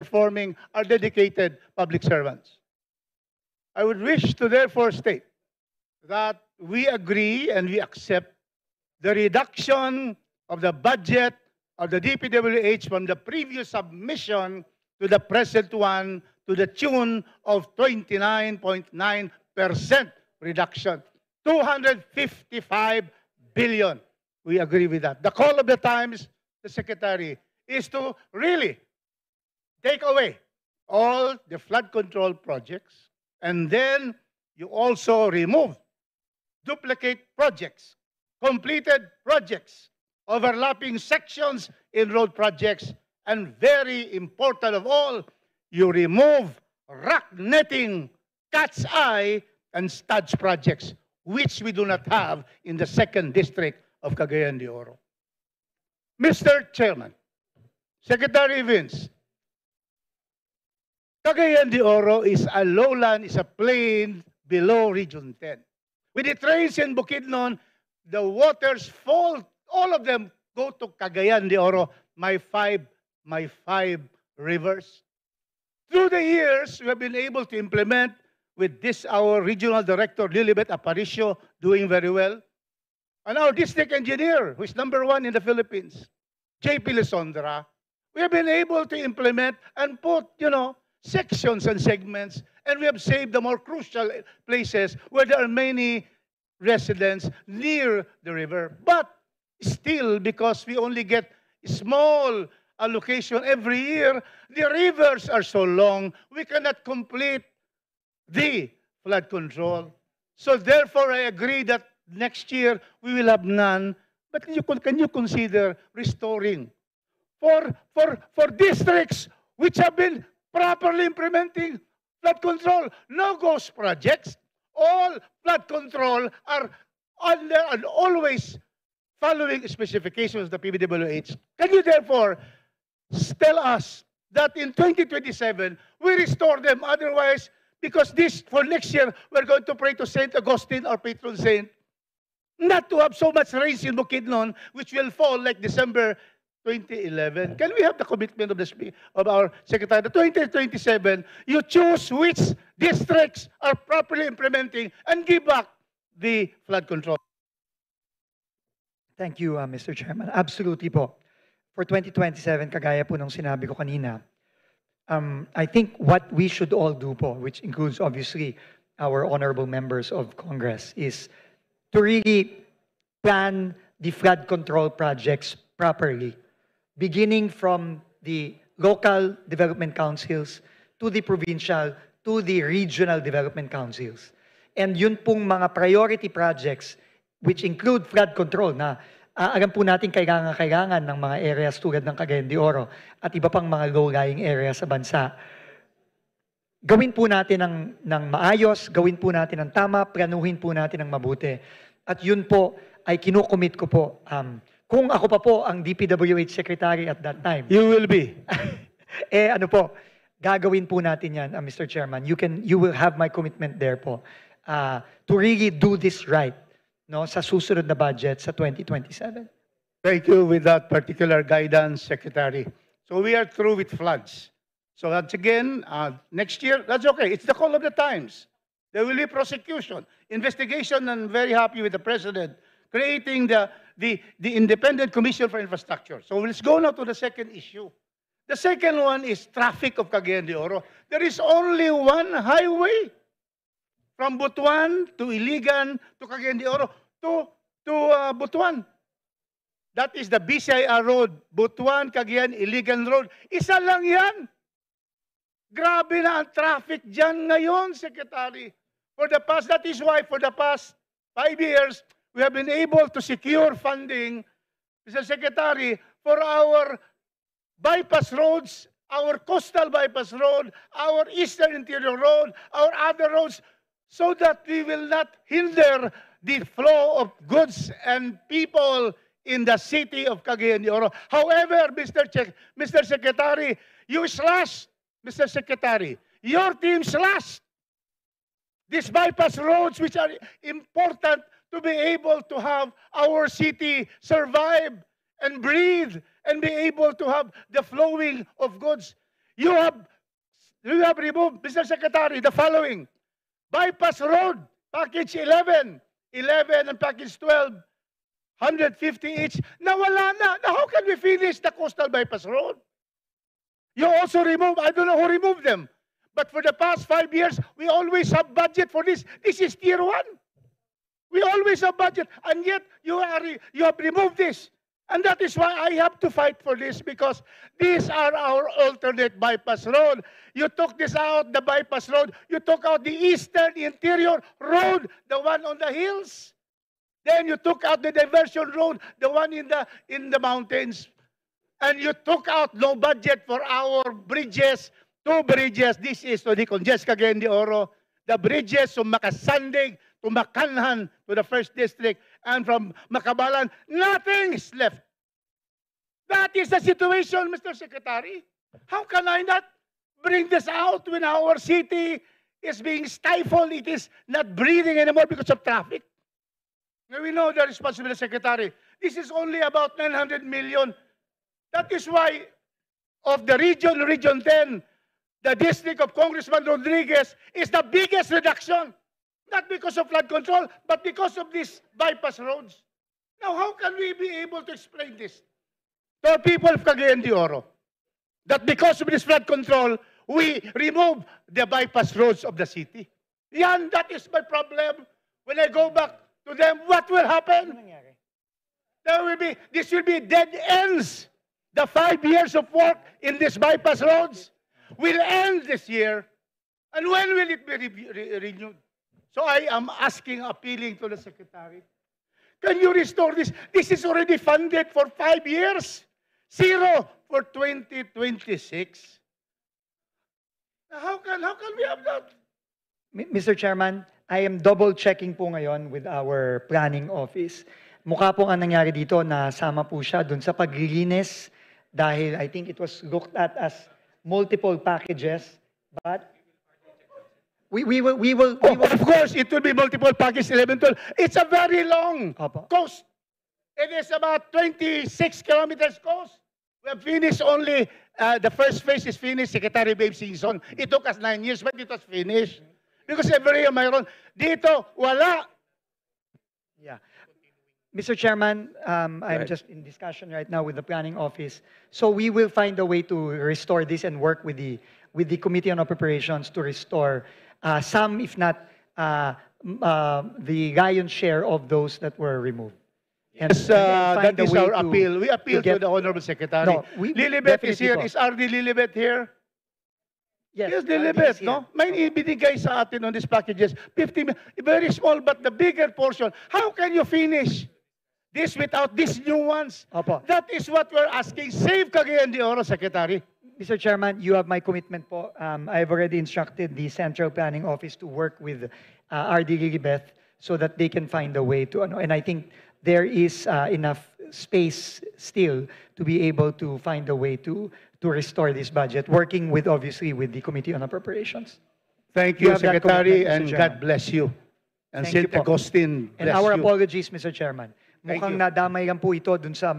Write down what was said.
performing are dedicated public servants. I would wish to therefore state that we agree and we accept the reduction of the budget of the DPWH from the previous submission to the present one to the tune of 29.9% reduction. 255 billion. We agree with that. The call of the times, the Secretary, is to really take away all the flood control projects, and then you also remove duplicate projects, completed projects, overlapping sections in road projects, and very important of all, you remove rock netting, cat's eye, and studs projects, which we do not have in the 2nd District of Cagayan de Oro. Mr. Chairman, Secretary Vince, Cagayan de Oro is a lowland, is a plain below Region 10. With the trains in Bukidnon, the waters fall, all of them go to Cagayan de Oro, my five rivers. Through the years, we have been able to implement with this, our regional director, Lilibet Aparicio, doing very well. And our district engineer, who is #1 in the Philippines, J.P. Lisondra, we have been able to implement and put, sections and segments, and we have saved the more crucial places where there are many residents near the river. But still, because we only get small allocation every year, the rivers are so long, we cannot complete the flood control. So therefore, I agree that next year we will have none. But can you consider restoring for districts which have been properly implementing flood control? No ghost projects. All flood control are under and always following specifications of the PBWH. Can you therefore tell us that in 2027 we restore them? Otherwise, because this for next year we're going to pray to Saint Augustine, our patron saint, not to have so much rains in Bukidnon, which will fall like December 2011. Can we have the commitment of our Secretary? The 2027, you choose which districts are properly implementing and give back the flood control. Thank you, Mr. Chairman. Absolutely po. For 2027, kagaya po ng sinabi ko kanina, I think what we should all do po, which includes obviously our honorable members of Congress, is to really plan the flood control projects properly, beginning from the local development councils to the provincial to the regional development councils. And yun pong mga priority projects which include flood control na alam po natin kailangan ng mga areas tulad ng Cagayan de Oro at iba pang mga low-lying areas sa bansa. Gawin po natin ng maayos, gawin po natin ng tama, planuhin po natin ng mabuti. At yun po ay kinukomit ko po. Kung ako pa po ang DPWH Secretary at that time. You will be. Gagawin po natin yan, Mr. Chairman. You will have my commitment there po to really do this right, no, sa susunod na budget sa 2027. Thank you with that particular guidance, Secretary. So we are through with floods. So that's again, next year, that's okay. It's the call of the times. There will be prosecution, investigation, and very happy with the President creating the Independent Commission for Infrastructure. So let's go now to the second issue. The second one is traffic of Cagayan de Oro. There is only one highway from Butuan to Iligan to Cagayan de Oro to Butuan. That is the BCIR Road, Butuan, Cagayan, Iligan Road. Isa lang yan. Grabe na ang traffic dyan ngayon, Secretary. That is why for the past 5 years, we have been able to secure funding, Mr. Secretary, for our bypass roads, our coastal bypass road, our eastern interior road, our other roads, so that we will not hinder the flow of goods and people in the city of Cagayan de Oro. However, Mr. Secretary, you slashed, Mr. Secretary, your team slashed these bypass roads, which are important to be able to have our city survive and breathe and be able to have the flowing of goods. You have removed, Mr. Secretary, the following. Bypass Road, Package 11, 11 and Package 12, 150 each. Nawala na. Now, how can we finish the Coastal Bypass Road? You also remove, I don't know who removed them. But for the past 5 years, we always have budget for this. This is tier 1. We always have budget. And yet, you have removed this. And that is why I have to fight for this, because these are our alternate bypass road. You took this out, the bypass road. You took out the eastern interior road, the one on the hills. Then you took out the diversion road, the one in the mountains. And you took out no budget for our bridges, 2 bridges. This is to the Conjes Cagayan de Oro, the bridges from Makasandig to Makanhan to the 1st District, and from Makabalan, nothing is left. That is the situation, Mr. Secretary. How can I not bring this out when our city is being stifled? It is not breathing anymore because of traffic. Now, we know the responsibility, Secretary. This is only about 900 million. That is why of the Region 10, the district of Congressman Rodriguez is the biggest reduction. Not because of flood control, but because of these bypass roads. Now, how can we be able to explain this to the people of Cagayan de Oro? That because of this flood control, we remove the bypass roads of the city. Yan, that is my problem. When I go back to them, what will happen? This will be dead ends. The 5 years of work in these bypass roads will end this year. And when will it be renewed? So I am asking, appealing to the Secretary, can you restore this? This is already funded for 5 years. 0 for 2026. Now, how can we have that? Mr. Chairman, I am double-checking po ngayon with our planning office. Mukha po ang nangyari dito na sama po siya dun sa paglilinis dahil I think it was looked at as multiple packages, but we will. Of course, it will be multiple package 11, 12. It's a very long coast. It is about 26 kilometers coast. We have finished only, the first phase is finished, Secretary Babe Singson. It took us 9 years, but it was finished. Because every year, mayroon. Dito, wala. Yeah. Mr. Chairman, I'm just in discussion right now with the planning office. So we will find a way to restore this and work with the Committee on Appropriations to restore some, if not the lion's share of those that were removed. And Yes, that is our appeal. We appeal to get- the Honorable Secretary. No, Lilibet is definitely here. po. Is RD Lilibet here? Yes, Lilibet, no? May ibinigay sa atin on these packages. 50, very small, but the bigger portion. How can you finish this without these new ones? Opo. That is what we're asking. Save Cagayan de Oro, Secretary. Mr. Chairman, you have my commitment po. I've already instructed the Central Planning Office to work with RD Lilibeth so that they can find a way to, and I think there is enough space still to be able to find a way to restore this budget, working with, obviously, with the Committee on Appropriations. Thank You you, have that Secretary, commitment, Mr. and Chairman. God bless you. And Thank you St. po. Agustin And bless our you. apologies, Mr. Chairman. Thank Mukhang you. nadamay lang po ito dun sa